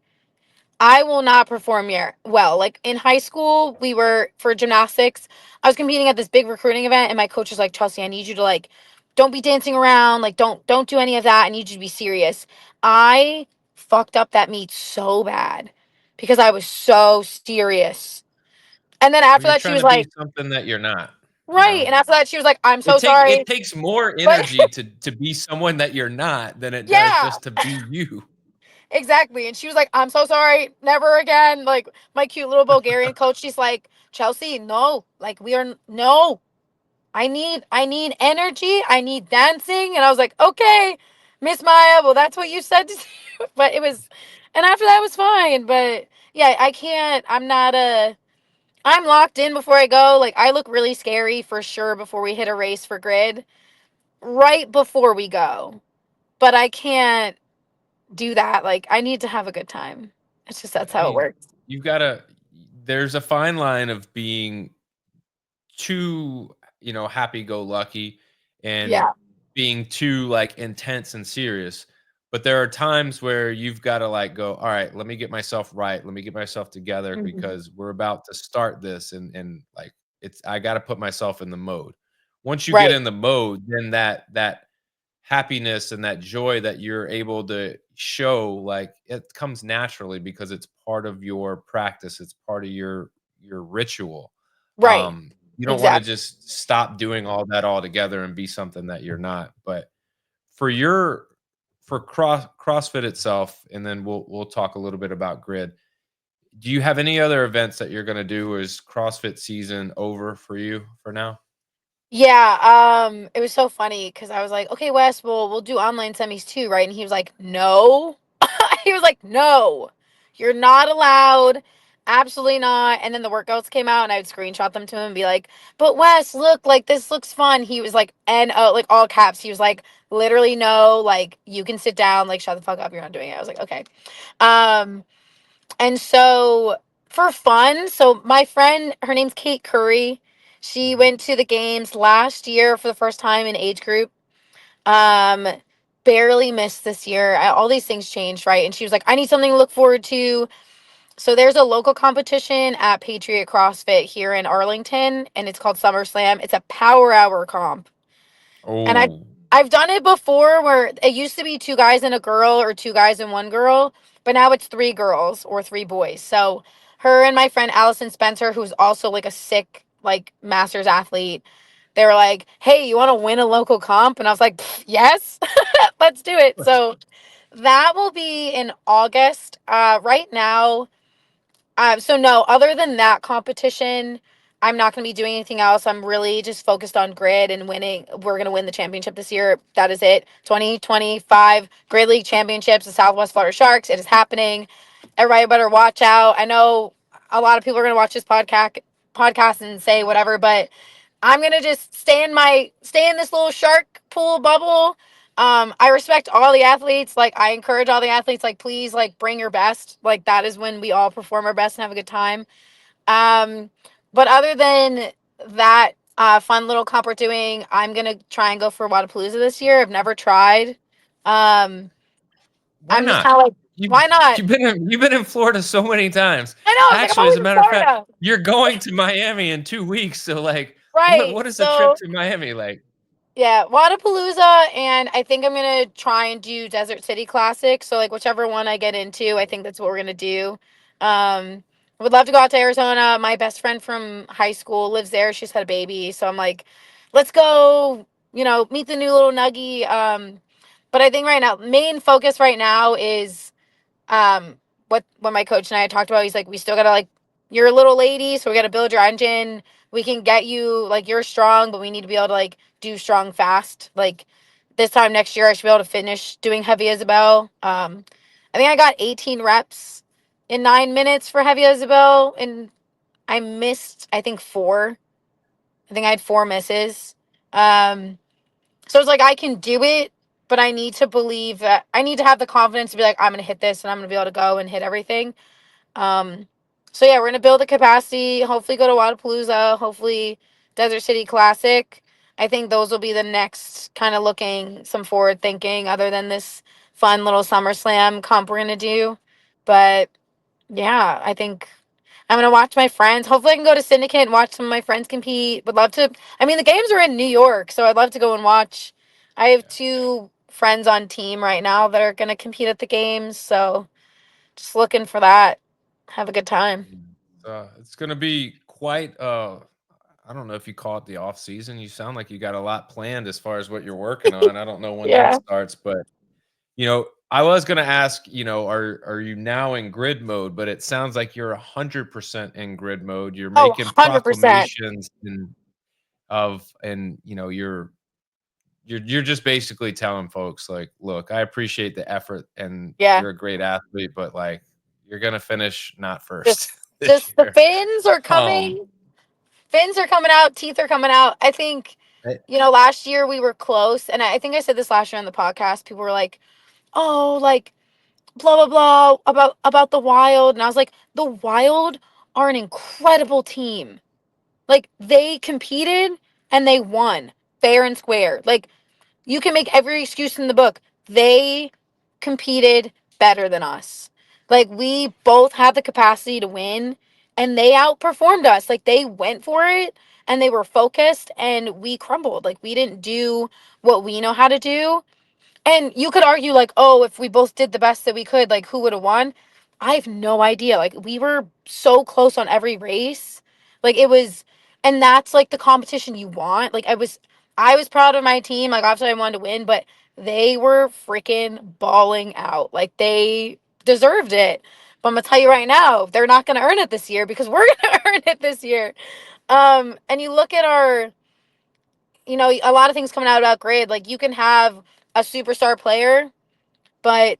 I will not perform here well. Like in high school, we were for gymnastics. I was competing at this big recruiting event, and my coach was like, "Chelsea, I need you to like, don't be dancing around. Like, don't do any of that. I need you to be serious." I fucked up that meet so bad because I was so serious. And then Well, after you're that, she trying was to be like, something that you're not, you "Right." know? And after that, she was like, "I'm so It sorry," takes more but energy to be someone that you're not than it does yeah. just to be you. Exactly. And she was like, "I'm so sorry. Never again." Like my cute little Bulgarian coach, she's like, "Chelsea, no. Like we are no. I need energy. I need dancing." And I was like, "Okay, Miss Maya, well that's what you said to do." But it was and after that it was fine. But yeah, I can't I'm not a I'm locked in before I go. Like I look really scary for sure before we hit a race for grid. Right before we go. But I can't do that. Like I need to have a good time. It's just that's I how it mean, works. you've gotta there's a fine line of being too, happy-go-lucky and Yeah. being too, like, intense and serious, but there are times where you've gotta, like, go, "Alright, let me get myself right, let me get myself together Mhm. because we're about to start this," and, like, it's I gotta put myself in the mode. Once you get Right. in the mode, then that happiness and that joy that you're able to show, like, it comes naturally because it's part of your practice, it's part of your ritual. Right. You don't wanna Exactly. just stop doing all that altogether and be something that you're not, but for your for CrossFit itself, and then we'll talk a little bit about grid. Do you have any other events that you're gonna do, or is CrossFit season over for you for now? Yeah, it was so funny because I was like, "Okay, Wes, we'll do online semis too, right?" And he was like, "No." He was like, "No. You're not allowed. Absolutely not." And then the workouts came out and I would screenshot them to him and be like, "But Wes, look, like this looks fun." He was like, "No," like all caps. He was like, "Literally no, like you can sit down, like shut the fuck up, you're not doing it." I was like, "Okay." Um And so for fun, so my friend, her name's Kate Curry. She Mhm. went to the games last year for the first time in age group. Um, Barely missed this year. All these things changed, right? And she was like, "I need something to look forward to." So there's a local competition at Patriot CrossFit here in Arlington, and it's called SummerSlam. It's a power hour comp. And Oh, I've done it before where it used to be two guys and a girl or two guys and one girl, but now it's three girls or three boys. So her and my friend Allison Spencer, who's also like a sick like masters athlete, they were like, "Hey, you want to win a local comp?" And I was like, "Yes, let's do it." So that will be in August. Right now, so no, other than that competition, I'm not going to be doing anything else. I'm really just focused on grid and winning. We're going to win the championship this year. That is it. 2025 Grid League Championships, the Southwest Florida Sharks. It is happening. Everybody better watch out. I know a lot of people are going to watch this podcast and say whatever, but I'm gonna just stay in this little shark pool bubble. I respect all the athletes. Like I encourage all the athletes, like please like bring your best. Like that is when we all perform our best and have a good time. Um, but other than that fun little comp we're doing, I'm gonna try and go for Wadapalooza this year. I've never tried. Um, why I'm just not? kind of like, You why not? you've been in Florida so many times. I know. I was like, I'm Actually, as always a in matter of fact, Florida. you're going to Miami in 2 weeks, so, like, Right. what is a trip So to Miami like? yeah, Wadapalooza, and I think I'm gonna try and do Desert City Classic. So like whichever one I get into, I think that's what we're gonna do. I would love to go out to Arizona. My best friend from high school lives there. She's had a baby, so I'm like, let's go. Meet the new little nuggie. But I think right now, main focus right now is what my coach and I talked about. He's like, we still gotta like, you're a little lady, so we gotta build your engine. We can get you like you're strong, but we need to be able to like do strong fast. Like this time next year, I should be able to finish doing heavy Isabel. I think I got 18 reps in 9 minutes for heavy Isabel, and I missed I think four. I think I had four misses. Um, so it's like I can do it, but I need to believe that I need to have the confidence to be like I'm gonna hit this and I'm gonna be able to go and hit everything. Um, so yeah, we're gonna build the capacity. Hopefully, go to Wadapalooza. Hopefully, Desert City Classic. I think those will be the next kind of looking some forward thinking, other than this fun little SummerSlam comp we're gonna do. But Yeah, I think I'm gonna watch my friends. Hopefully, I can go to Syndicate and watch some of my friends compete. Would love to. I mean, the games are in New York, so I'd love to go and watch. I have Yeah. two friends on team right now that are gonna compete at the games, so just looking for that. Have a good time. It's gonna be quite I don't know if you call it the off season. You sound like you got a lot planned as far as what you're working on. I don't know when that Yeah. starts, but I was gonna ask, are you now in grid mode? But it sounds like you're 100% in grid mode. You're Oh, making 100%. proclamations and you're just basically telling folks like, look, I appreciate the effort and Yeah. you're a great athlete, but like you're gonna finish not first Just this just the year. fins are Um, coming. Fins are coming out, teeth are coming out. I think, eh, last year we were close, and I think I said this last year on the podcast. People were like, "Oh, like blah blah blah about the Wild," and I was like, "The Wild are an incredible team. Like they competed and they won fair and square. Like you can make every excuse in the book. They competed better than us. Like we both had the capacity to win and they outperformed us. Like they went for it and they were focused and we crumbled. Like we didn't do what we know how to do. And you could argue like, oh, if we both did the best that we could, like who would have won? I have no idea. Like we were so close on every race. Like it was, and that's like the competition you want. Like I was proud of my team. Like obviously I wanted to win, but they were freaking balling out. Like they deserved it. But I'm gonna tell you right now, they're not gonna earn it this year because we're gonna earn it this year. And you look at our, a lot of things coming out about grade. Like you can have a superstar player, but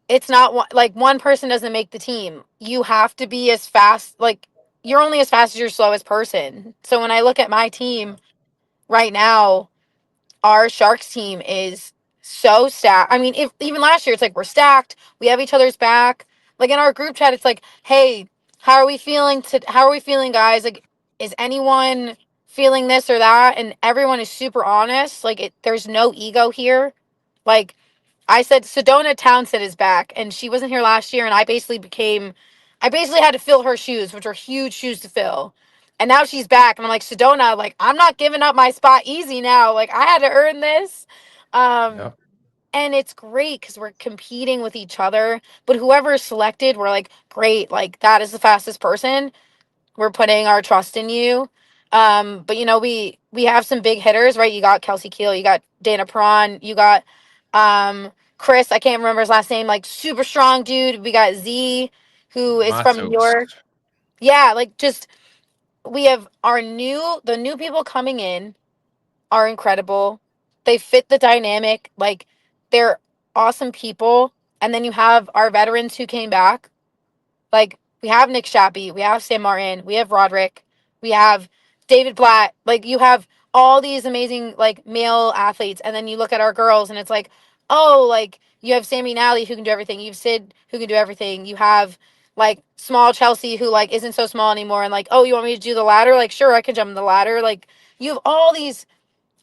it's not like one person doesn't make the team. You have to be as fast. Like you're only as fast as your slowest person. So when I look at my team right now, our Sharks team is so stacked. I mean, if even last year, it's like we're stacked. We have each other's back. Like in our group chat, it's like, hey, how are we feeling? How are we feeling, guys? Like, is anyone feeling this or that? And everyone is super honest. Like, there's no ego here. Like, I said Sedona Townsend is back, and she wasn't here last year, and I basically had to fill her shoes, which are huge shoes to fill. And now she's back, and I'm like, Sedona, like, I'm not giving up my spot easy now. Like, I had to earn this. Um, yeah. and it's great because we're competing with each other. But whoever is selected, we're like, great, like, that is the fastest person. We're putting our trust in you. But we have some big hitters, right? You got Kelsey Keel, you got Dana Prawn, you got Chris, I can't remember his last name, like super strong dude. We got Z, who is from New Matos. York. Yeah, like just we have the new people coming in are incredible. They fit the dynamic, like they're awesome people. And then you have our veterans who came back, like we have Nick Shappy, we have Sam Martin, we have Roderick, we have David Blatt. Like you have all these amazing like male athletes, and then you look at our girls, and it's like, oh, like you have Sammy Nally who can do everything. You have Sid who can do everything. You have like small Chelsea who like isn't so small anymore, and like, oh, you want me to do the ladder? Like, sure, I can jump the ladder. Like you have all these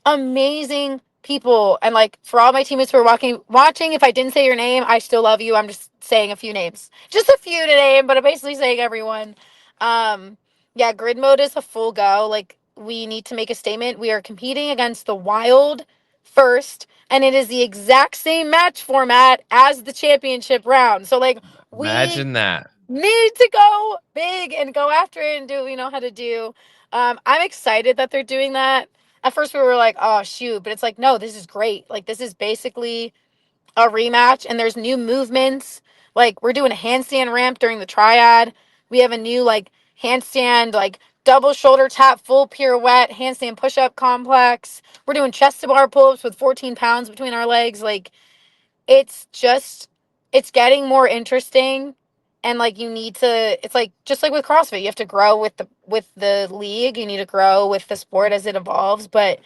amazing people, and like for all my teammates who are watching, if I didn't say your name, I still love you. I'm just saying a few names, just a few to name, but I'm basically saying everyone. Yeah, grid mode is a full go. Like we need to make a statement. We are competing against the Wild first, and it is the exact same match format as the championship round. So like we Imagine that. need to go big and go after it and do what we know how to do. I'm excited that they're doing that. At first, we were like, oh, shoot. But it's like, no, this is great. Like, this is basically a rematch, and there's new movements. Like, we're doing a handstand ramp during the triad. We have a new, like, handstand, like, double shoulder tap, full pirouette, handstand push up complex. We're doing chest to bar pull ups with 14 pounds between our legs. Like, it's just it's getting more interesting, and like you need to it's like just like with CrossFit, you have to grow with the league, you need to grow with the sport as it evolves. But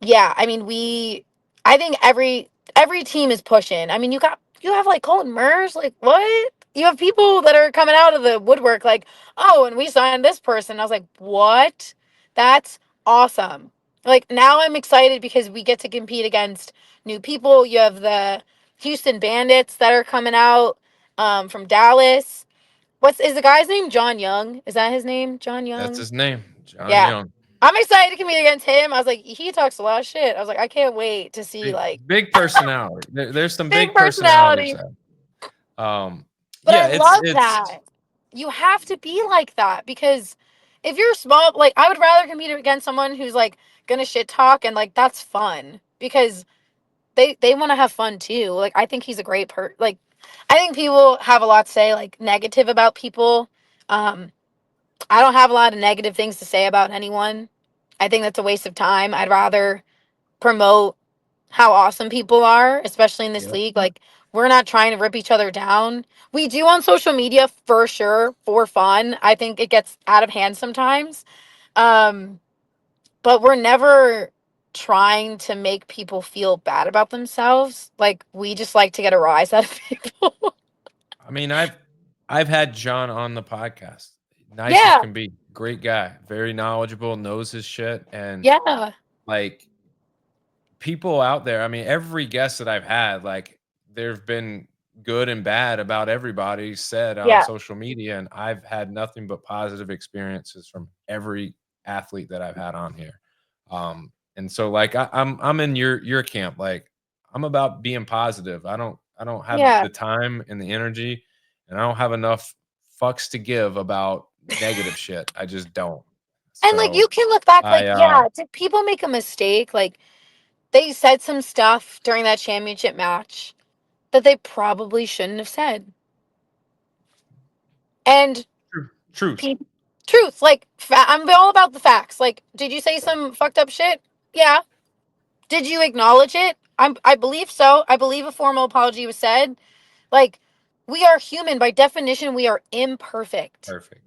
yeah, I mean, I think every team is pushing. I mean, you have like Colton Murs, like what? You have people that are coming out of the woodwork, like, oh, and we signed this person. I was like, what? That's awesome. Like now I'm excited because we get to compete against new people. You have the Houston Bandits that are coming out. from Dallas. Is the guy's name John Young? Is that his name? John That's Young? his name, John Yeah. Young. I'm excited to compete against him. I was like, he talks a lot of shit. I was like, I can't wait to see Big, like big personality. There's some big big personalities personality. there. But I Yeah, love it's that. You have to be like that because if you're small, like I would rather compete against someone who's like gonna shit talk and like that's fun because they want to have fun too. Like I think he's a great like I think people have a lot to say like negative about people. Um I don't have a lot of negative things to say about anyone. I think that's a waste of time. I'd rather promote how awesome people are, especially in this yep. league. Like, we're not trying to rip each other down. We do on social media for sure for fun. I think it gets out of hand sometimes. Um, but we're never trying to make people feel bad about themselves. Like, we just like to get a rise out of people. I mean, I've had John on the podcast. Nice as Yeah. can be. Great guy. Very knowledgeable, knows his shit. And Yeah. like people out there, I mean, every guest that I've had, like there've been good and bad about everybody said on Yeah. social media. And I've had nothing but positive experiences from every athlete that I've had on here. And so like I'm in your camp. Like I'm about being positive. I don't have Yeah. the time and the energy, and I don't have enough fucks to give about negative shit. I just don't. And like you So can look back, like, I yeah, did people make a mistake? Like they said some stuff during that championship match that they probably shouldn't have said. And truth. pe- truth, like I'm all about the facts. Like, did you say some fucked up shit? Yeah. Did you acknowledge it? I believe so. I believe a formal apology was said. Like, we are human by definition. We are imperfect. Perfect.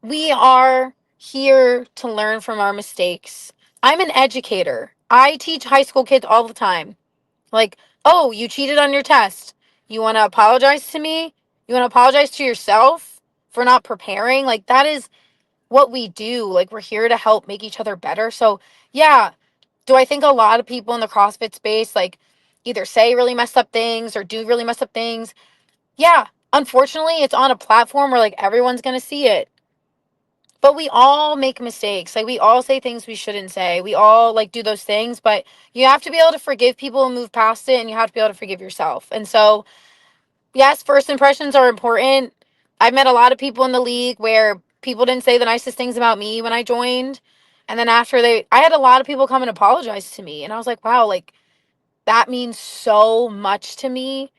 We are here to learn from our mistakes. I'm an educator. I teach high school kids all the time. Like, oh, you cheated on your test. You want to apologize to me? You want to apologize to yourself for not preparing? Like, that is what we do. Like, we're here to help make each other better. So, yeah, do I think a lot of people in the CrossFit space, like, either say really messed up things or do really messed up things? Yeah, unfortunately, it's on a platform where, like, everyone's going to see it. But we all make mistakes. Like we all say things we shouldn't say. We all like do those things, but you have to be able to forgive people and move past it, and you have to be able to forgive yourself. And so, yes, first impressions are important. I've met a lot of people in the league where people didn't say the nicest things about me when I joined. And then after I had a lot of people come and apologize to me. And I was like, wow, like that means so much to me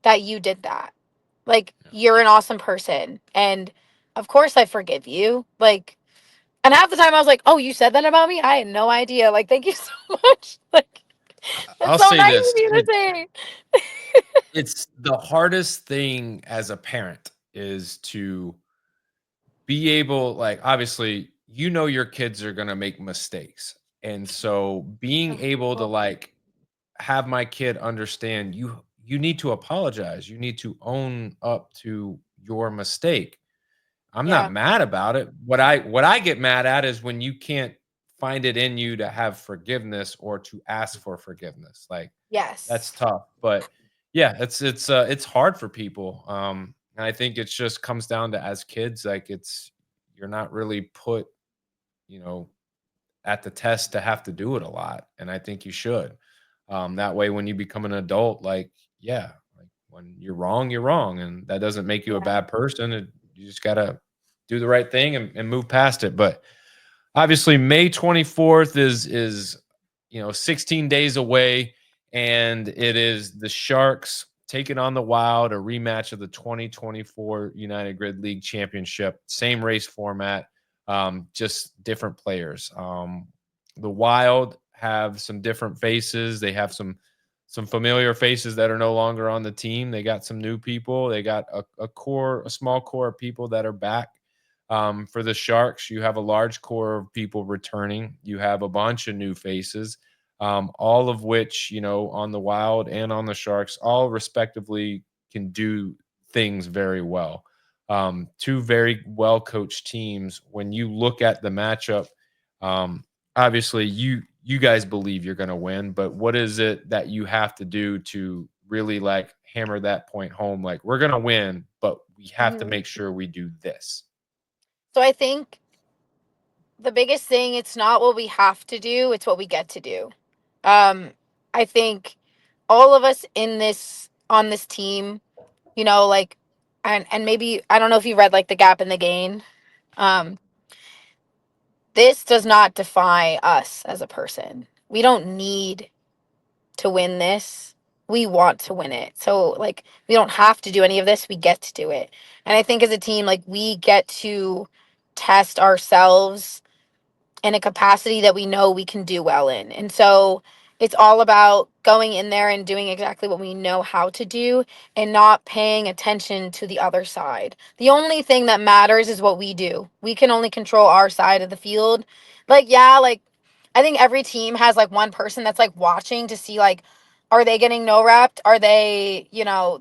that you did that. Like you're an awesome person. And of course I forgive you. Like, and half the time I was like, "Oh, you said that about me? I had no idea." Like, thank you so much. Like, that's I'll so say nice of this. you to say. It's the hardest thing as a parent is to be able, like, obviously, your kids are gonna make mistakes. And so being able to like have my kid understand you need to apologize. You need to own up to your mistake. I'm not Yeah. mad about it. What I get mad at is when you can't find it in you to have forgiveness or to ask for forgiveness. Like that's Yes. tough. But yeah, it's hard for people. And I think it just comes down to as kids, like you're not really put, you know, at the test to have to do it a lot. And I think you should. That way when you become an adult, like, yeah, like when you're wrong, you're wrong. And that doesn't make you a Yeah. bad person. You just gotta do the right thing and move past it. But obviously May 24th is 16 days away, and it is the Sharks taking on the Wild, a rematch of the 2024 United Grid League Championship. Same race format, just different players. The Wild have some different faces. They have some familiar faces that are no longer on the team. They got some new people. They got a small core of people that are back. For the Sharks, you have a large core of people returning. You have a bunch of new faces, all of which, on the Wild and on the Sharks, all respectively can do things very well. Two very well coached teams. When you look at the matchup, obviously you guys believe you're going to win, but what is it that you have to do to really like hammer that point home. Like, we're going to win, but we have to Mhm. make sure we do this. So I think the biggest thing, it's not what we have to do, it's what we get to do. Um, I think all of us in this on this team, like, and maybe I don't know if you read like The Gap and the Gain. Um, this does not define us as a person. We don't need to win this. We want to win it. So like we don't have to do any of this. We get to do it. And I think as a team, like we get to test ourselves in a capacity that we know we can do well in. And so it's all about going in there and doing exactly what we know how to do and not paying attention to the other side. The only thing that matters is what we do. We can only control our side of the field. Like, yeah, like I think every team has like one person that's like watching to see like, are they getting no repped? Are they,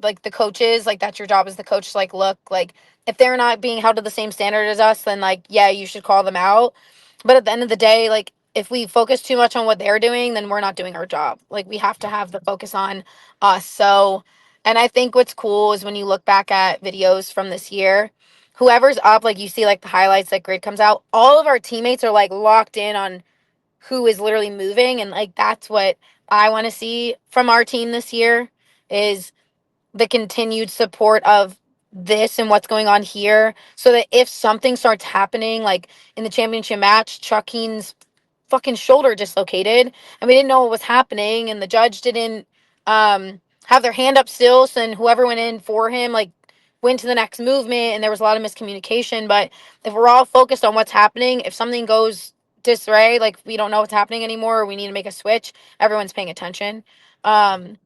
like the coaches, like that's your job as the coach to like look like if they're not being held to the same standard as us, then like, yeah, you should call them out. But at the end of the day, like if we focus too much on what they're doing, then we're not doing our job. Like we have to have the focus on us. So, and I think what's cool is when you look back at videos from this year, whoever's up, like you see like the highlights that grid comes out, all of our teammates are like locked in on who is literally moving. And like that's what I want to see from our team this year is the continued support of this and what's going on here so that if something starts happening like in the championship match, Chuckeen's fucking shoulder dislocated and we didn't know what was happening and the judge didn't have their hand up still, so then whoever went in for him like went to the next movement and there was a lot of miscommunication. But if we're all focused on what's happening, if something goes disarray, like we don't know what's happening anymore or we need to make a switch, everyone's paying attention. But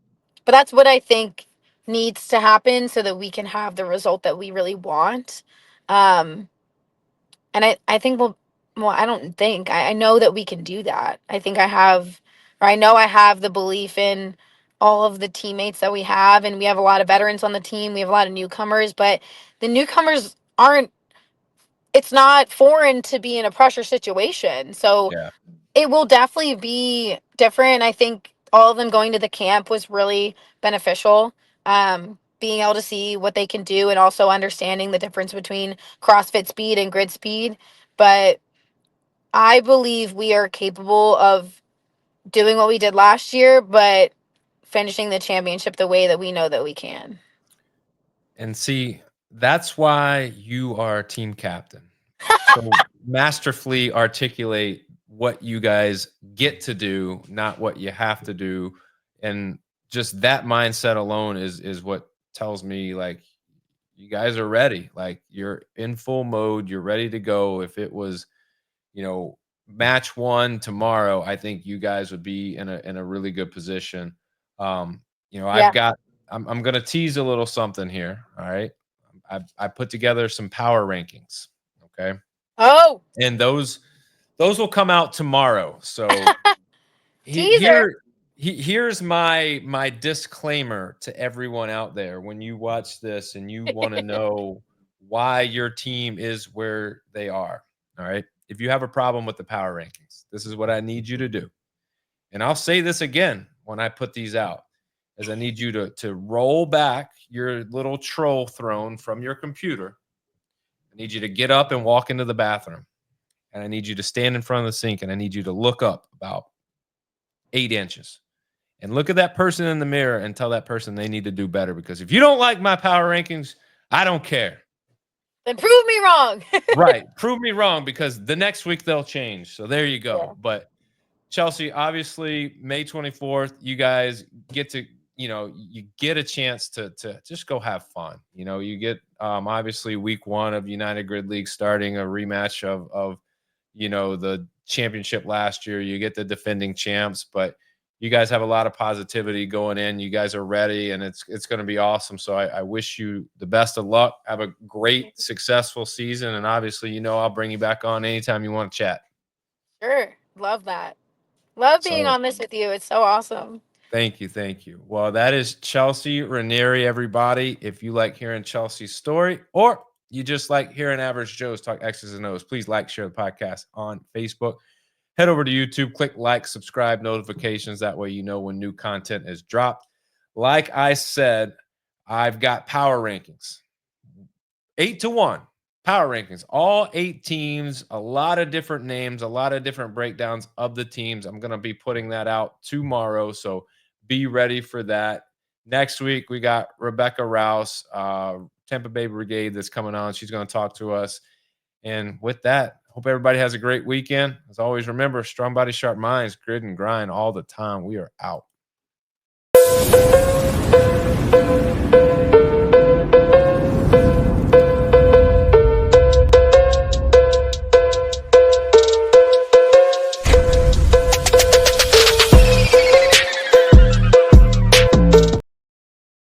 that's what I think needs to happen so that we can have the result that we really want. Um, and I think well, I don't think, I know that we can do that. I think I know I have the belief in all of the teammates that we have, and we have a lot of veterans on the team. We have a lot of newcomers, but the newcomers aren't, it's not foreign to be in a pressure situation. So Yeah. it will definitely be different. I think all of them going to the camp was really beneficial. Being able to see what they can do and also understanding the difference between CrossFit speed and grid speed. But I believe we are capable of doing what we did last year, but finishing the championship the way that we know that we can. And see, that's why you are team captain. So masterfully articulate what you guys get to do, not what you have to do. And just that mindset alone is what tells me like you guys are ready. Like you're in full mode, you're ready to go. If it was, you know, match one tomorrow, I think you guys would be in a really good position. Um, I've Yeah. got I'm gonna tease a little something here. All right. I put together some power rankings. Okay. Oh, And those will come out tomorrow. So teaser. here's my disclaimer to everyone out there when you watch this and you want to know why your team is where they are. All right. If you have a problem with the power rankings, this is what I need you to do. And I'll say this again when I put these out, as I need you to roll back your little troll throne from your computer. I need you to get up and walk into the bathroom. And I need you to stand in front of the sink and I need you to look up about 8 inches and look at that person in the mirror and tell that person they need to do better. Because if you don't like my power rankings, I don't care. Then prove me wrong. Right. Prove me wrong because the next week they'll change. So there you Yeah. go. But Chelsea, obviously, May 24th, you guys get to, you get a chance to just go have fun. You get obviously week one of United Grid League starting a rematch of the championship last year. You get the defending champs, but you guys have a lot of positivity going in. You guys are ready, and it's going to be awesome. So I wish you the best of luck. Have a great, successful season, and obviously, I'll bring you back on anytime you want to chat. Sure. Love that. Love being So on this with you. It's so awesome. thank you, thank you. Well, that is Chelsea Raineri, everybody. If you like hearing Chelsea's story, or you just like hearing Average Joe's talk X's and O's, please like, share the podcast on Facebook. Head over to YouTube, click like, subscribe, notifications. That way you know when new content is dropped. like I said, I've got power rankings. 8-1 power rankings, all 8 teams, a lot of different names, a lot of different breakdowns of the teams. I'm going to be putting that out tomorrow, so be ready for that. Next week, we got Rebecca Rouse, Tampa Bay Brigade, that's coming on. She's going to talk to us. And with that, hope everybody has a great weekend. As always, remember, strong body, sharp minds, grit and grind all the time. We are out.